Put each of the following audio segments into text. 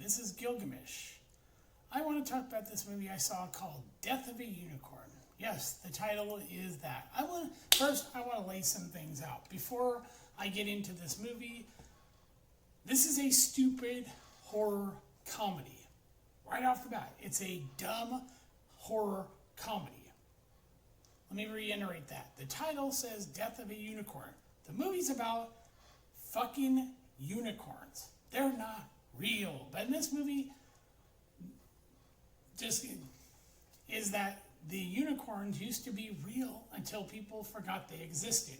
This is Gilgamesh. I want to talk about this movie I saw called Death of a Unicorn. Yes, the title is that. First, I want to lay some things out. Before I get into this movie, this is a stupid horror comedy. Right off the bat, it's a dumb horror comedy. Let me reiterate that. The title says Death of a Unicorn. The movie's about fucking unicorns. They're not real. But in this movie, just is that the unicorns used to be real until people forgot they existed.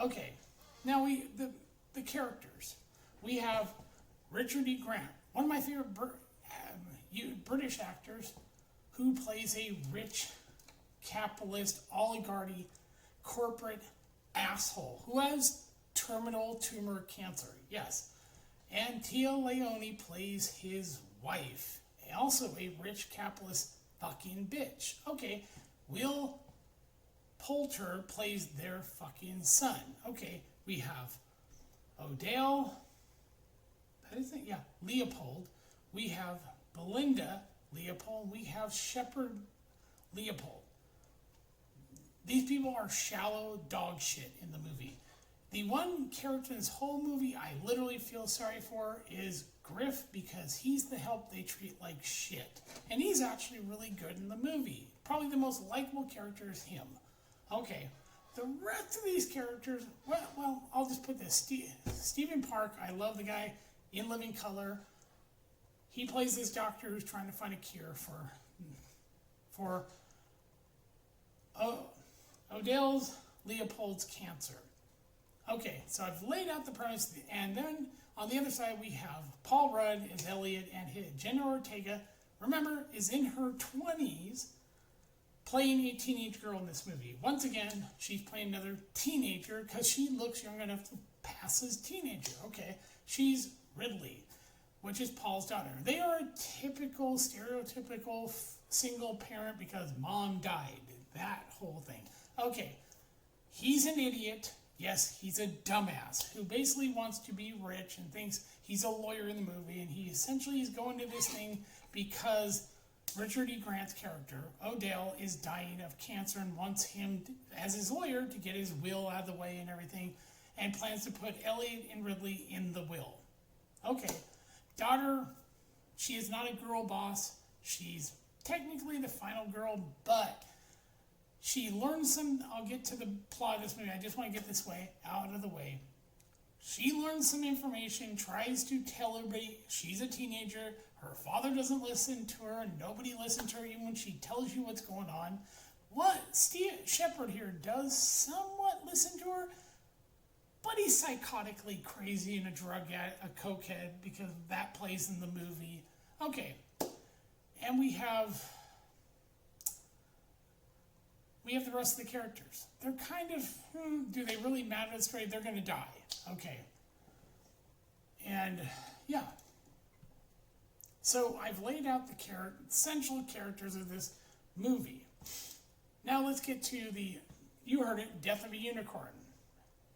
Okay. Now the characters. We have Richard E. Grant, one of my favorite British actors, who plays a rich capitalist oligarchy corporate asshole who has terminal tumor cancer. Yes. And Tia Leone plays his wife, also a rich capitalist fucking bitch. Okay. Will Poulter plays their fucking son. Okay. We have Odell, how do you think? Yeah, Leopold. We have Belinda Leopold. We have Shepard Leopold. These people are shallow dog shit in the movie. The one character in this whole movie I literally feel sorry for is Griff, because he's the help they treat like shit. And he's actually really good in the movie. Probably the most likable character is him. Okay, the rest of these characters, well, I'll just put this. Stephen Park, I love the guy in Living Color. He plays this doctor who's trying to find a cure for Odell's Leopold's cancer. Okay, so I've laid out the premise, and then on the other side we have Paul Rudd as Elliot, and Jenna Ortega, remember, is in her 20s, playing a teenage girl in this movie. Once again, she's playing another teenager because she looks young enough to pass as teenager. Okay, she's Ridley, which is Paul's daughter. They are a typical, stereotypical single parent because mom died. That whole thing. Okay, he's an idiot. Yes, he's a dumbass who basically wants to be rich and thinks he's a lawyer in the movie, and he essentially is going to this thing because Richard E. Grant's character, Odell, is dying of cancer and wants him, as his lawyer, to get his will out of the way and everything, and plans to put Elliot and Ridley in the will. Okay, daughter, she is not a girl boss. She's technically the final girl, but she learns some. I'll get to the plot of this movie. I just want to get this out of the way. She learns some information, tries to tell everybody she's a teenager. Her father doesn't listen to her, and nobody listens to her even when she tells you what's going on. What Steve Shepard here does somewhat listen to her, but he's psychotically crazy and a drug addict, a cokehead, because that plays in the movie. Okay, and we have the rest of the characters. They're kind of, do they really matter to the story? They're going to die. Okay. And, yeah. So I've laid out the essential characters of this movie. Now let's get to you heard it, Death of a Unicorn.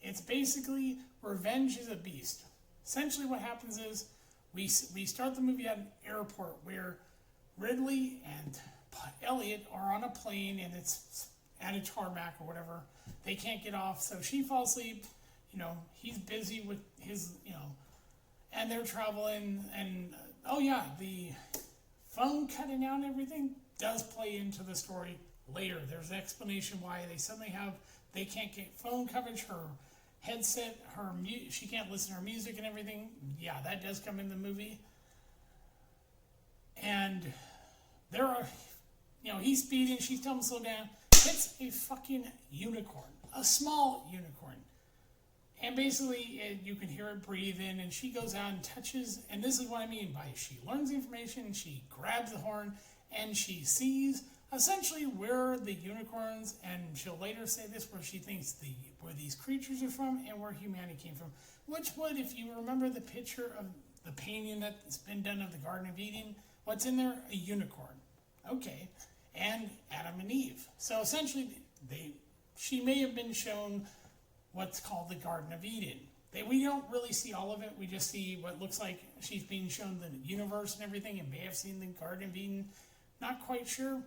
It's basically Revenge is a Beast. Essentially what happens is we start the movie at an airport where Ridley and Elliot are on a plane, and it's at a tarmac or whatever. They can't get off, so she falls asleep. He's busy with his, and they're traveling, and the phone cutting out and everything does play into the story later. There's an explanation why they can't get phone coverage. Her headset, she can't listen to her music and everything. Yeah, that does come in the movie. And there are, he's speeding, she's telling him to slow down. It's a fucking unicorn, a small unicorn. And basically, you can hear it breathing, and she goes out and touches, and this is what I mean by she learns information, she grabs the horn, and she sees essentially where the unicorns, and she'll later say this, where she thinks where these creatures are from and where humanity came from. Which would, if you remember the picture of the painting that's been done of the Garden of Eden, what's in there? A unicorn. Okay. And Adam and Eve. So essentially, she may have been shown what's called the Garden of Eden. We don't really see all of it. We just see what looks like she's being shown the universe and everything, and may have seen the Garden of Eden. Not quite sure.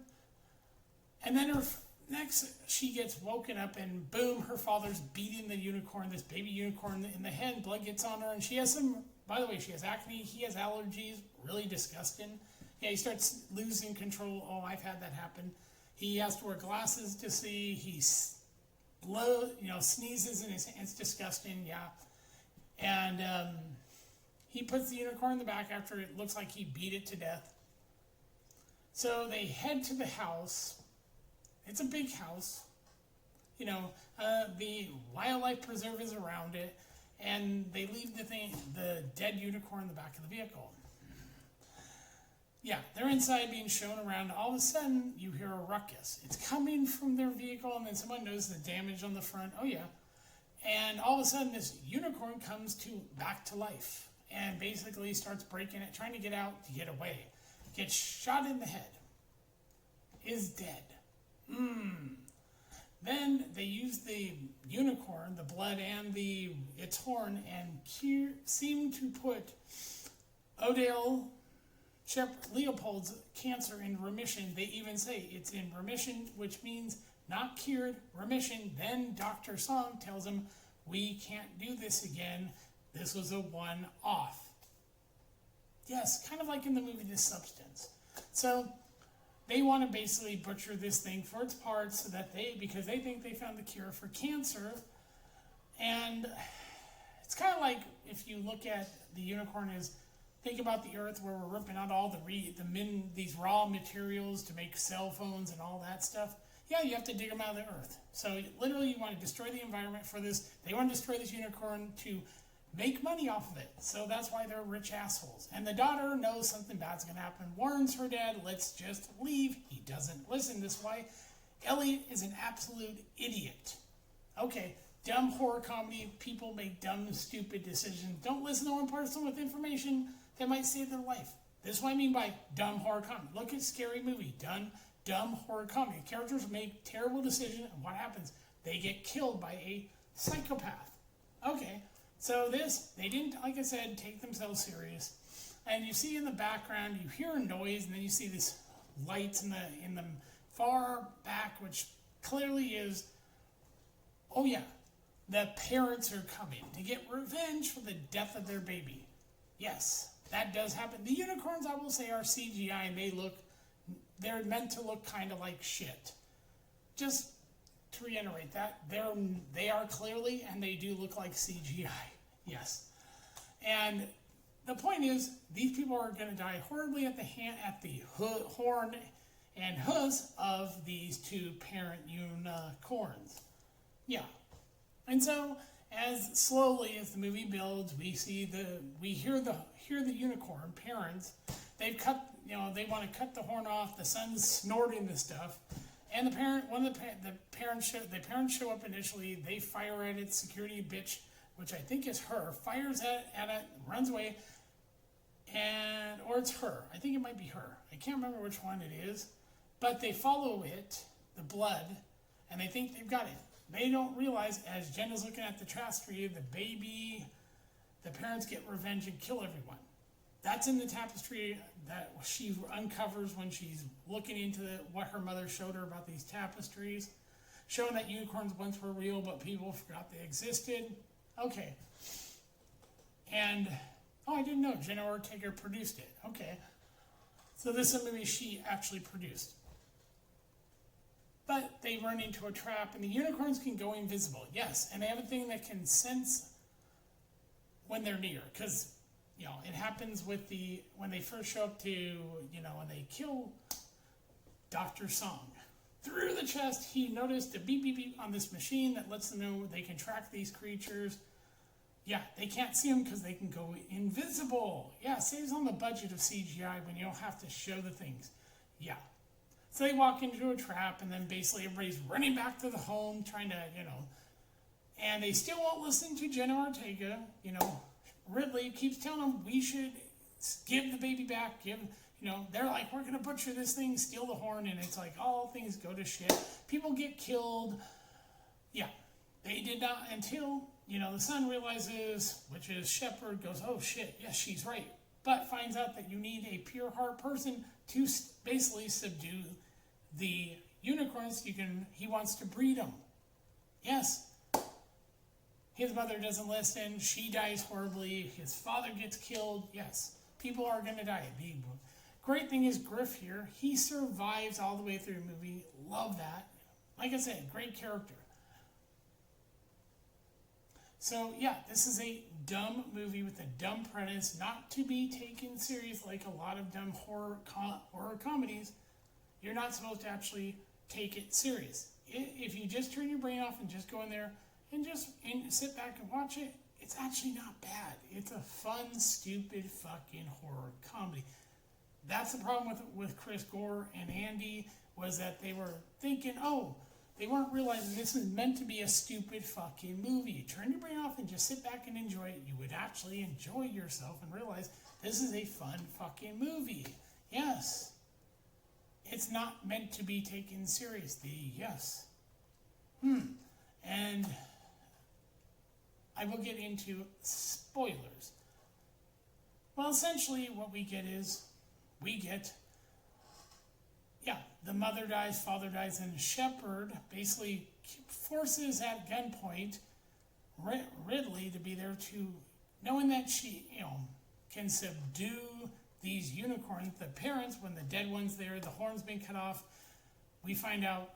And then next, she gets woken up, and boom, her father's beating the unicorn, this baby unicorn, in the head. Blood gets on her, and she has some. By the way, she has acne. He has allergies. Really disgusting. Yeah, he starts losing control. Oh, I've had that happen. He has to wear glasses to see. He sneezes in his hand. It's disgusting. Yeah. And he puts the unicorn in the back after it looks like he beat it to death. So they head to the house. It's a big house. The wildlife preserve is around it. And they leave the dead unicorn in the back of the vehicle. Yeah, they're inside being shown around. All of a sudden, you hear a ruckus. It's coming from their vehicle, and then someone knows the damage on the front. Oh, yeah. And all of a sudden, this unicorn comes back to life and basically starts breaking it, trying to get out to get away. Gets shot in the head. Is dead. Then they use the unicorn, the blood, and its horn, and seem to put Odell Leopold's cancer in remission. They even say it's in remission, which means not cured, remission. Then Dr. Song tells him, we can't do this again. This was a one-off. Yes, kind of like in the movie The Substance. So they want to basically butcher this thing for its parts so that because they think they found the cure for cancer. And it's kind of like if you look at the unicorn think about the earth where we're ripping out all these raw materials to make cell phones and all that stuff. Yeah, you have to dig them out of the earth. So literally you want to destroy the environment for this. They want to destroy this unicorn to make money off of it. So that's why they're rich assholes. And the daughter knows something bad's going to happen, warns her dad, let's just leave. He doesn't listen. This is why Elliot is an absolute idiot. Okay, dumb horror comedy. People make dumb, stupid decisions. Don't listen to one person with information that might save their life. This is what I mean by dumb horror comedy. Look at Scary Movie. Dumb horror comedy. Characters make terrible decisions, and what happens? They get killed by a psychopath. Okay, so they didn't, like I said, take themselves serious. And you see in the background, you hear a noise, and then you see this lights in the far back, which clearly is, oh yeah, the parents are coming to get revenge for the death of their baby. Yes, that does happen. The unicorns, I will say, are CGI, and they're meant to look kind of like shit. Just to reiterate that, they are clearly, and they do look like CGI. Yes. And the point is, these people are going to die horribly at the horn and hooves of these two parent unicorns. Yeah. And so, as slowly as the movie builds, we hear the unicorn parents. They want to cut the horn off. The son's snorting the stuff, and the parents show up initially. They fire at it. Security bitch, which I think is her, fires at it, runs away, or it's her. I think it might be her. I can't remember which one it is, but they follow it, the blood, and they think they've got it. They don't realize, as Jen is looking at the tapestry, the parents get revenge and kill everyone. That's in the tapestry that she uncovers when she's looking into what her mother showed her about these tapestries, showing that unicorns once were real, but people forgot they existed. Okay. And, I didn't know, Jenna Ortega produced it. Okay. So this is a movie she actually produced. But they run into a trap, and the unicorns can go invisible. Yes, and they have a thing that can sense when they're near, because it happens when they first show up to when they kill Dr. Song. Through the chest, he noticed a beep beep beep on this machine that lets them know they can track these creatures. Yeah, they can't see them because they can go invisible. Yeah, saves on the budget of CGI when you don't have to show the things. Yeah. So they walk into a trap, and then basically everybody's running back to the home, trying to, and they still won't listen to Jenna Ortega. Ridley keeps telling them we should give the baby back. They're like, we're going to butcher this thing, steal the horn, and it's like all things go to shit. People get killed. Yeah, they did not until, the son realizes, which is Shepard, goes, oh shit, yes, she's right. But finds out that you need a pure heart person to basically subdue the unicorns. He wants to breed them. Yes. His mother doesn't listen. She dies horribly. His father gets killed. Yes. People are going to die. The great thing is Griff here. He survives all the way through the movie. Love that. Like I said, great character. So, yeah, this is a dumb movie with a dumb premise, not to be taken serious like a lot of dumb horror comedies. You're not supposed to actually take it serious. If you just turn your brain off and just go in there and just sit back and watch it, it's actually not bad. It's a fun, stupid, fucking horror comedy. That's the problem with Chris Gore and Andy, was that they were thinking, they weren't realizing this is meant to be a stupid fucking movie. Turn your brain off and just sit back and enjoy it. You would actually enjoy yourself and realize this is a fun fucking movie. Yes. It's not meant to be taken seriously. Yes. And I will get into spoilers. Well, essentially what we get is, the mother dies, father dies, and Shepard basically forces at gunpoint Ridley to be there to, knowing that she, can subdue these unicorns. The parents, when the dead one's there, the horn's been cut off. We find out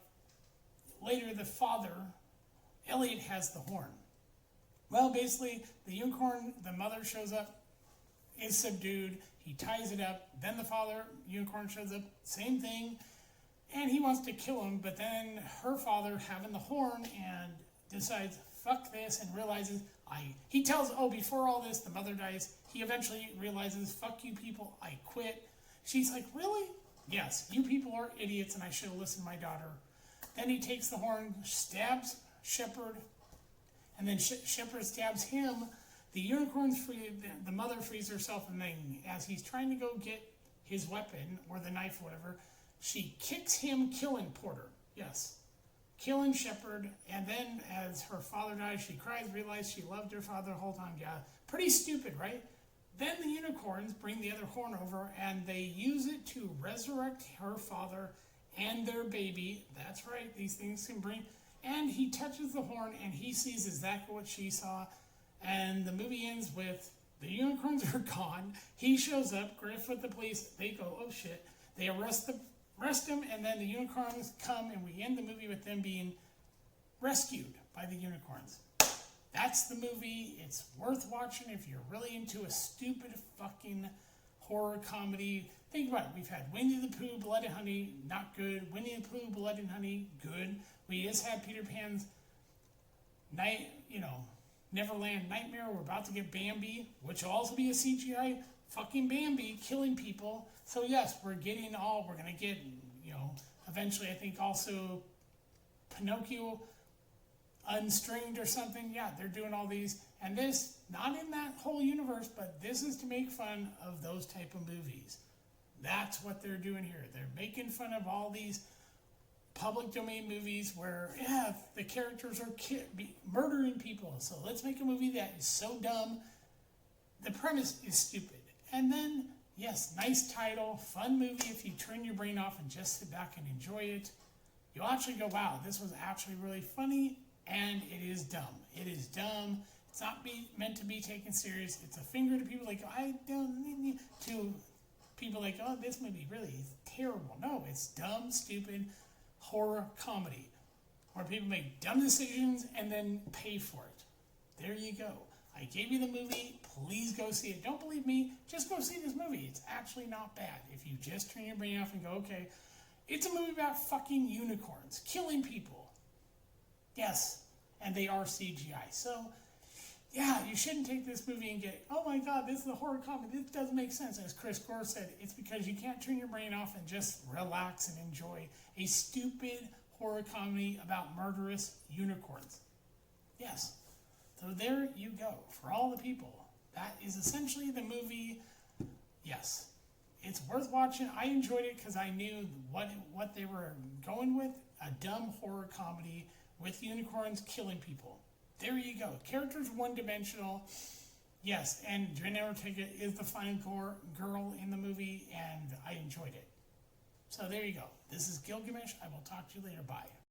later the father, Elliot, has the horn. Well, basically, the unicorn, the mother shows up, is subdued. He ties it up. Then the father, unicorn, shows up. Same thing. And he wants to kill him, but then her father, having the horn, and decides, fuck this, and realizes, he tells, before all this, the mother dies, he eventually realizes, fuck you people, I quit. She's like, really? Yes, you people are idiots, and I should have listened to my daughter. Then he takes the horn, stabs Shepard, and then Shepard stabs him. The unicorn's free, the mother frees herself, and then as he's trying to go get his weapon, or the knife, or whatever, she kicks him, killing Porter. Yes. Killing Shepard, and then as her father dies, she cries, realizes she loved her father the whole time. Yeah, pretty stupid, right? Then the unicorns bring the other horn over, and they use it to resurrect her father and their baby. That's right, these things can bring... And he touches the horn, and he sees exactly what she saw, and the movie ends with the unicorns are gone. He shows up, Griff with the police, they go, oh shit. They arrest him, and then the unicorns come, and we end the movie with them being rescued by the unicorns. That's the movie. It's worth watching if you're really into a stupid fucking horror comedy. Think about it. We've had Winnie the Pooh, Blood and Honey, not good. Winnie the Pooh, Blood and Honey, good. We just had Peter Pan's Neverland Nightmare. We're about to get Bambi, which will also be a CGI fucking Bambi killing people. So yes, we're going to get, eventually I think also Pinocchio Unstringed or something. Yeah, they're doing all these. And this, not in that whole universe, but this is to make fun of those type of movies. That's what they're doing here. They're making fun of all these public domain movies where, the characters are murdering people. So let's make a movie that is so dumb. The premise is stupid. And then, yes, nice title, fun movie if you turn your brain off and just sit back and enjoy it. You'll actually go, wow, this was actually really funny, and it is dumb. It is dumb. It's not meant to be taken serious. It's a finger to people like, I don't need you, to people like, oh, this movie really is terrible. No, it's dumb, stupid horror comedy where people make dumb decisions and then pay for it. There you go. I gave you the movie. Please go see it. Don't believe me? Just go see this movie. It's actually not bad. If you just turn your brain off and go, okay, it's a movie about fucking unicorns killing people. Yes, and they are CGI. So, yeah, you shouldn't take this movie and get, oh my god, this is a horror comedy. This doesn't make sense. As Chris Gore said, it's because you can't turn your brain off and just relax and enjoy a stupid horror comedy about murderous unicorns. Yes. So there you go. For all the people, that is essentially the movie. Yes, it's worth watching. I enjoyed it because I knew what they were going with. A dumb horror comedy with unicorns killing people. there you go. Characters one-dimensional. Yes, and Jenna Ortega is the final girl in the movie, and I enjoyed it. So there you go. This is Gilgamesh. I will talk to you later. Bye.